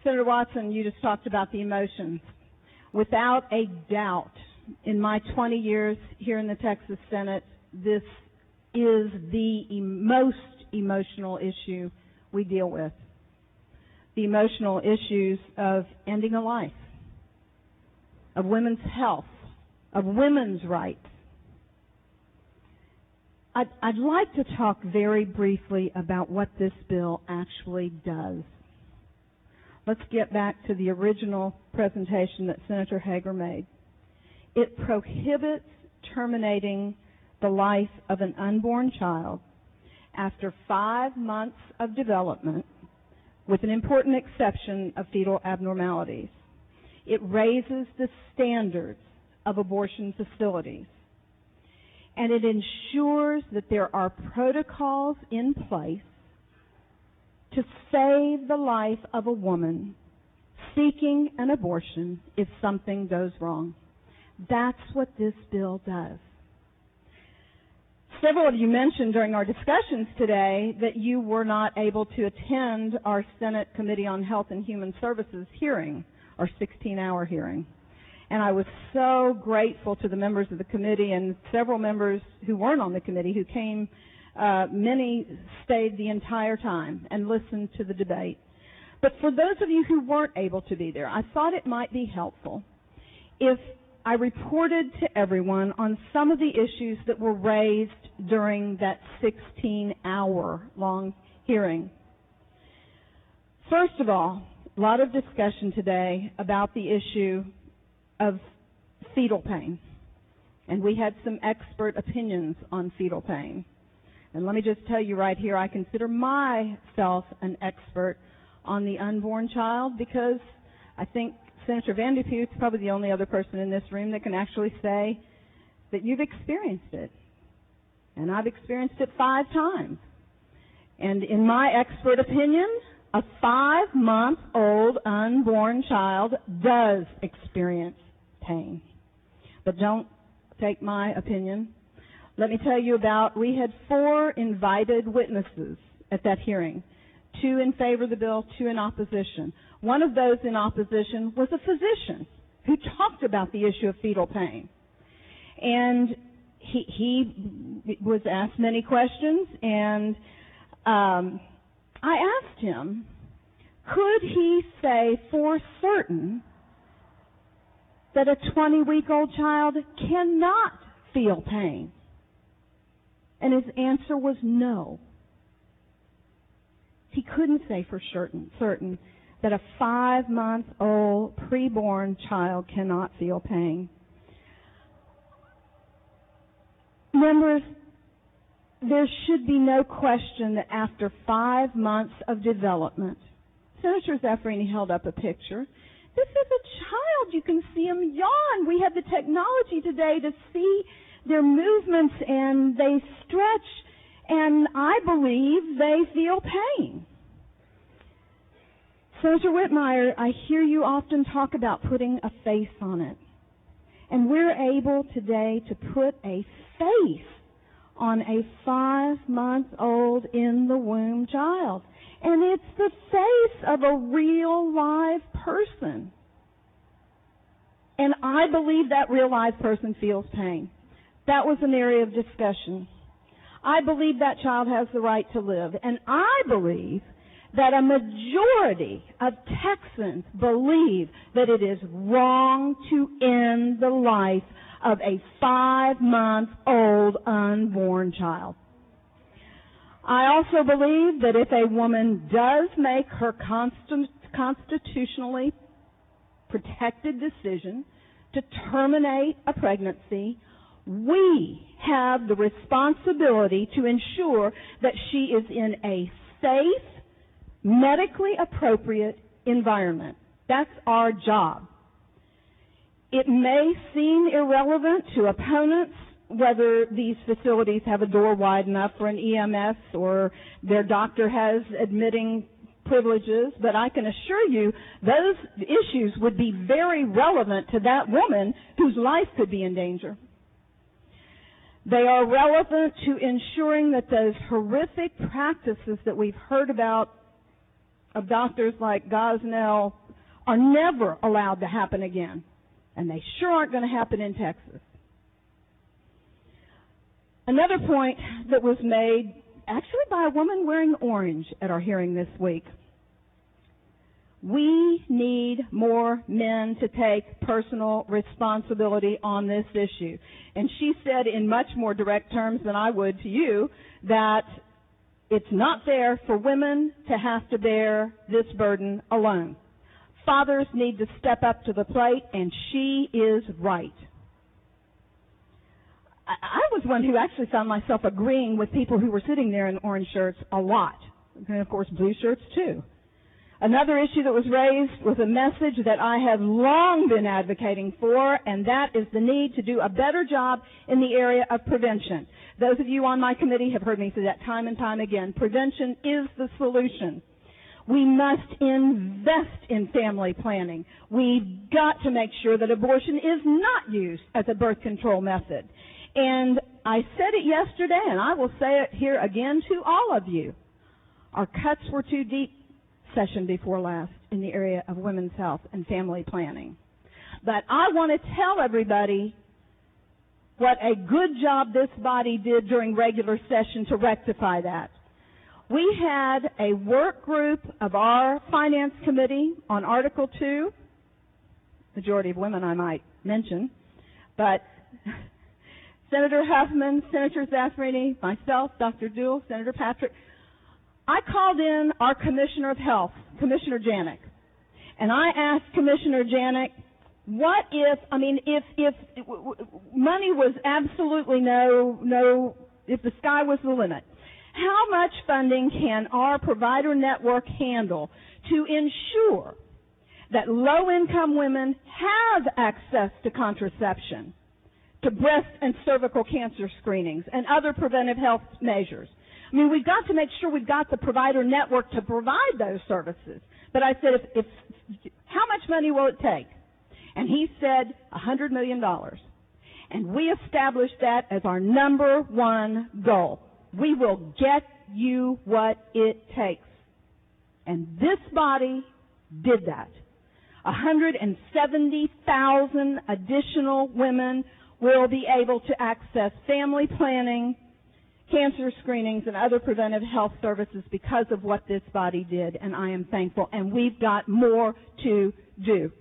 Senator Watson, you just talked about the emotions. Without a doubt, in my 20 years here in the Texas Senate, this is the most emotional issue we deal with. The emotional issues of ending a life, of women's health, of women's rights. I'd like to talk very briefly about what this bill actually does. Let's get back to the original presentation that Senator Hager made. It prohibits terminating the life of an unborn child after 5 months of development, with an important exception of fetal abnormalities. It raises the standards of abortion facilities, and it ensures that there are protocols in place to save the life of a woman seeking an abortion if something goes wrong. That's what this bill does. Several of you mentioned during our discussions today that you were not able to attend our Senate Committee on Health and Human Services hearing, our 16-hour hearing. And I was so grateful to the members of the committee and several members who weren't on the committee who came. Many stayed the entire time and listened to the debate. But for those of you who weren't able to be there, I thought it might be helpful if I reported to everyone on some of the issues that were raised during that 16-hour-long hearing. First of all, a lot of discussion today about the issue of fetal pain. And we had some expert opinions on fetal pain. And let me just tell you right here, I consider myself an expert on the unborn child because I think Senator Vanderpute is probably the only other person in this room that can actually say that you've experienced it. And I've experienced it 5 times. And in my expert opinion, a 5-month-old unborn child does experience pain. But don't take my opinion. Let me tell you about, we had 4 invited witnesses at that hearing. 2 in favor of the bill, 2 in opposition. One of those in opposition was a physician who talked about the issue of fetal pain. And he was asked many questions, and I asked him, could he say for certain that a 20-week-old child cannot feel pain? And his answer was no. He couldn't say for certain that a 5-month-old preborn child cannot feel pain. Members, there should be no question that after 5 months of development, Senator Zaffirini held up a picture. This is a child. You can see him yawn. We have the technology today to see their movements, and they stretch, and I believe they feel pain. Senator Whitmire, I hear you often talk about putting a face on it. And we're able today to put a face on a 5-month-old in the womb child. And it's the face of a real live person. And I believe that real live person feels pain. That was an area of discussion. I believe that child has the right to live. And I believe that a majority of Texans believe that it is wrong to end the life of a 5-month-old unborn child. I also believe that if a woman does make her constitutionally protected decision to terminate a pregnancy, we have the responsibility to ensure that she is in a safe, medically appropriate environment. That's our job. It may seem irrelevant to opponents whether these facilities have a door wide enough for an EMS or their doctor has admitting privileges, but I can assure you those issues would be very relevant to that woman whose life could be in danger. They are relevant to ensuring that those horrific practices that we've heard about of doctors like Gosnell are never allowed to happen again. And they sure aren't going to happen in Texas. Another point that was made, actually by a woman wearing orange at our hearing this week. We need more men to take personal responsibility on this issue. And she said in much more direct terms than I would to you that it's not fair for women to have to bear this burden alone. Fathers need to step up to the plate, and she is right. I was one who actually found myself agreeing with people who were sitting there in orange shirts a lot. And, of course, blue shirts, too. Another issue that was raised was a message that I have long been advocating for, and that is the need to do a better job in the area of prevention. Those of you on my committee have heard me say that time and time again. Prevention is the solution. We must invest in family planning. We've got to make sure that abortion is not used as a birth control method. And I said it yesterday, and I will say it here again to all of you. Our cuts were too deep session before last in the area of women's health and family planning. But I want to tell everybody what a good job this body did during regular session to rectify that. We had a work group of our Finance Committee on Article 2, majority of women I might mention, but Senator Huffman, Senator Zaffirini, myself, Dr. Duell, Senator Patrick. I called in our Commissioner of Health, Commissioner Janik, and I asked Commissioner Janik, what if money was absolutely if the sky was the limit, how much funding can our provider network handle to ensure that low-income women have access to contraception, to breast and cervical cancer screenings, and other preventive health measures? I mean, we've got to make sure we've got the provider network to provide those services. But I said, how much money will it take? And he said $100 million. And we established that as our number one goal. We will get you what it takes. And this body did that. 170,000 additional women will be able to access family planning, cancer screenings, and other preventive health services because of what this body did, and I am thankful. And we've got more to do.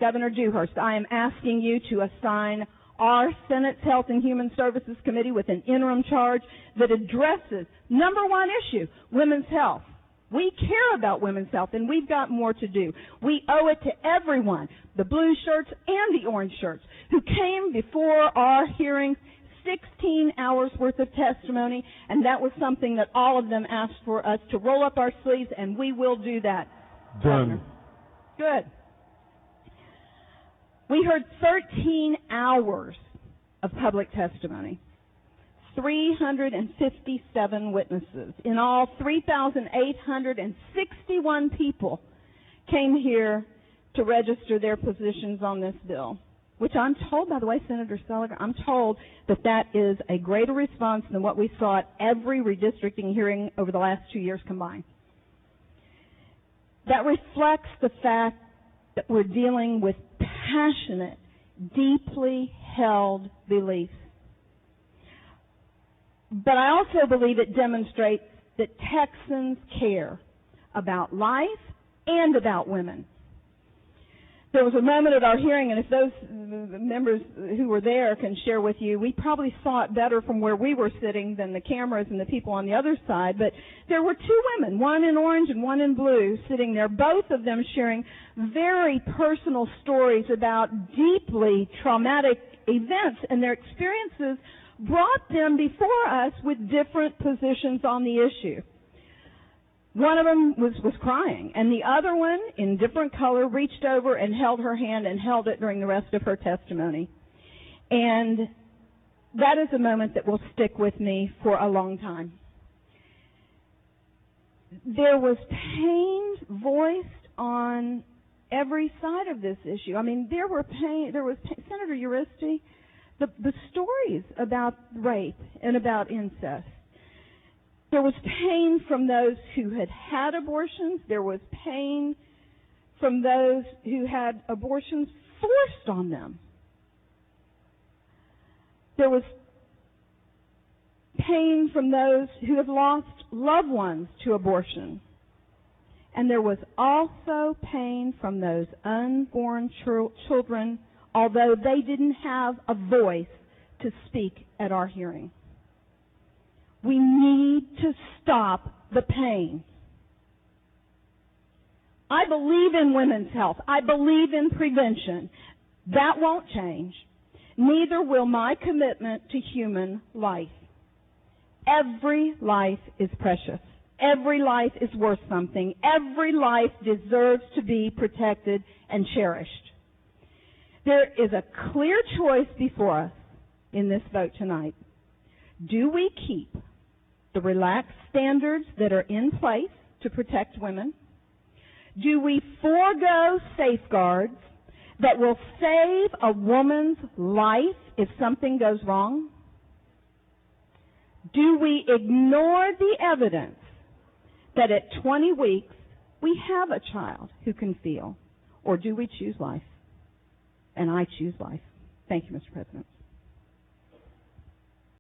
Governor Dewhurst, I am asking you to assign our Senate's Health and Human Services Committee with an interim charge that addresses number one issue, women's health. We care about women's health, and we've got more to do. We owe it to everyone, the blue shirts and the orange shirts, who came before our hearings, 16 hours worth of testimony, and that was something that all of them asked for us to roll up our sleeves, and we will do that. Done. Good. We heard 13 hours of public testimony, 357 witnesses. In all, 3,861 people came here to register their positions on this bill, which I'm told, by the way, Senator Seliger, I'm told that is a greater response than what we saw at every redistricting hearing over the last 2 years combined. That reflects the fact that we're dealing with passionate, deeply held beliefs. But I also believe it demonstrates that Texans care about life and about women. There was a moment at our hearing, and if those members who were there can share with you, we probably saw it better from where we were sitting than the cameras and the people on the other side, but there were two women, one in orange and one in blue, sitting there, both of them sharing very personal stories about deeply traumatic events, and their experiences brought them before us with different positions on the issue. One of them was crying, and the other one, in different color, reached over and held her hand and held it during the rest of her testimony. And that is a moment that will stick with me for a long time. There was pain voiced on every side of this issue. I mean, there was Senator Uristi, the stories about rape and about incest. There was pain from those who had had abortions. There was pain from those who had abortions forced on them. There was pain from those who have lost loved ones to abortion. And there was also pain from those unborn children, although they didn't have a voice to speak at our hearing. We need to stop the pain. I believe in women's health. I believe in prevention. That won't change. Neither will my commitment to human life. Every life is precious. Every life is worth something. Every life deserves to be protected and cherished. There is a clear choice before us in this vote tonight. Do we keep the relaxed standards that are in place to protect women? Do we forego safeguards that will save a woman's life if something goes wrong? Do we ignore the evidence that at 20 weeks we have a child who can feel? Or do we choose life? And I choose life. Thank you, Mr. President.